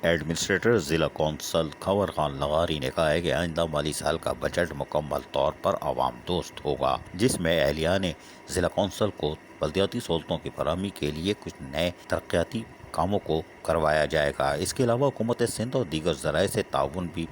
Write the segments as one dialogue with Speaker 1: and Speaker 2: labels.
Speaker 1: Administrator ضلع council خور خان لغاری نے کہا ہے کہ آئندہ مالی سال کا بجٹ مکمل طور پر عوام دوست ہوگا، جس میں اہلیان ضلع کونسل کو بلدیاتی سہولتوں کی فراہمی کے لیے کچھ نئے ترقیاتی کاموں کو کروایا جائے گا۔ اس کے علاوہ حکومت سندھ اور دیگر ذرائع سے تعاون بھی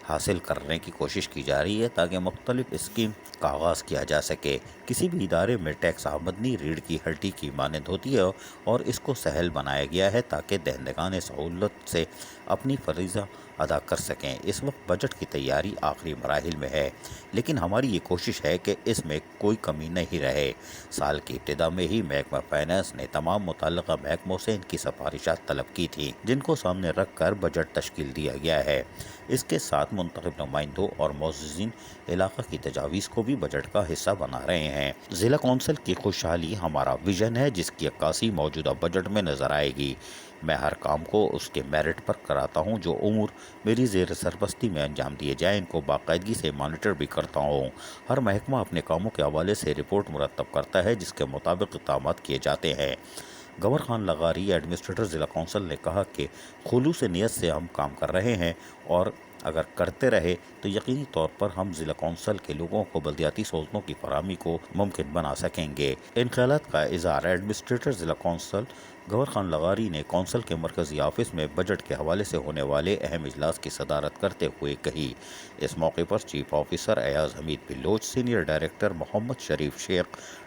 Speaker 1: حاصل کرنے کی کوشش کی جا رہی ہے تاکہ مختلف اسکیم کا آغاز کیا جا سکے۔ کسی بھی ادارے میں ٹیکس آمدنی ریڑھ کی ہڈی کی مانند ہوتی ہے اور اس کو سہل بنایا گیا ہے تاکہ دہندگان سہولت سے اپنی فریضہ ادا کر سکیں۔ اس وقت بجٹ کی تیاری آخری مراحل میں ہے، لیکن ہماری یہ کوشش ہے کہ اس میں کوئی کمی نہیں رہے۔ سال کی ابتدا میں ہی محکمہ فائنانس نے تمام متعلقہ محکموں سے ان کی سفارشات طلب کی تھیں، جن کو سامنے رکھ کر بجٹ تشکیل دیا گیا ہے۔ اس کے ساتھ منتخب نمائندوں اور معززین علاقہ کی تجاویز کو بھی بجٹ کا حصہ بنا رہے ہیں۔ ضلع کونسل کی خوشحالی ہمارا ویژن ہے، جس کی عکاسی موجودہ بجٹ میں نظر آئے گی۔ میں ہر کام کو اس کے میرٹ پر کراتا ہوں۔ جو امور میری زیر سرپرستی میں انجام دیے جائیں ان کو باقاعدگی سے مانیٹر بھی کرتا ہوں۔ ہر محکمہ اپنے کاموں کے حوالے سے رپورٹ مرتب کرتا ہے، جس کے مطابق اقدامات کیے جاتے ہیں۔ گور خان لغاری ایڈمنسٹریٹر ضلع کونسل نے کہا کہ خلوص نیت سے ہم کام کر رہے ہیں اور اگر کرتے رہے تو یقینی طور پر ہم ضلع کونسل کے لوگوں کو بلدیاتی سہولتوں کی فراہمی کو ممکن بنا سکیں گے۔ ان خیالات کا اظہار ایڈمنسٹریٹر ضلع کونسل گور خان لغاری نے کونسل کے مرکزی آفس میں بجٹ کے حوالے سے ہونے والے اہم اجلاس کی صدارت کرتے ہوئے کہی۔ اس موقع پر chief officer Ayaz Hameed Baloch, senior director Muhammad Sharif Shaikh,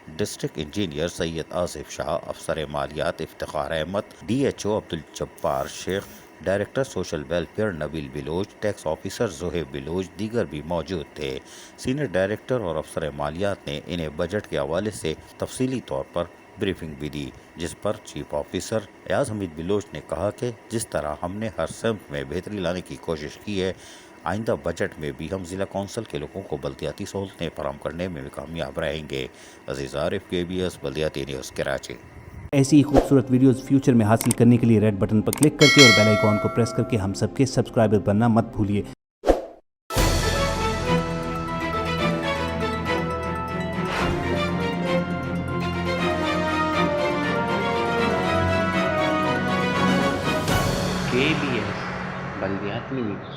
Speaker 1: district engineer Syed Asif Shah, افسر مالیات Iftikhar Ahmed, D H O Abdul Jabbar Shaikh, director social welfare Nabeel Baloch, tax officer Zohaib Baloch دیگر بھی موجود تھے۔ سینئر ڈائریکٹر اور افسر مالیات نے انہیں بجٹ کے حوالے سے تفصیلی طور پر بریفنگ بھی دی، جس پر چیف آفیسر ایاز حمید بلوچ نے کہا کہ جس طرح ہم نے ہر سمت میں بہتری لانے کی کوشش کی ہے، آئندہ بجٹ میں بھی ہم ضلع کونسل کے لوگوں کو بلدیاتی سہولتیں فراہم کرنے میں کامیاب رہیں گے۔ عزیز عارف، KBS بلدیاتی نیوز، کراچی۔
Speaker 2: ایسی ہی خوبصورت ویڈیوز فیوچر میں حاصل کرنے کے لیے ریڈ بٹن پر کلک کر کے اور بیل آئیکن کو پریس کر کے ہم سب کے سبسکرائبر بننا مت بھولیے۔
Speaker 3: KBS بلدیاتی نیوز۔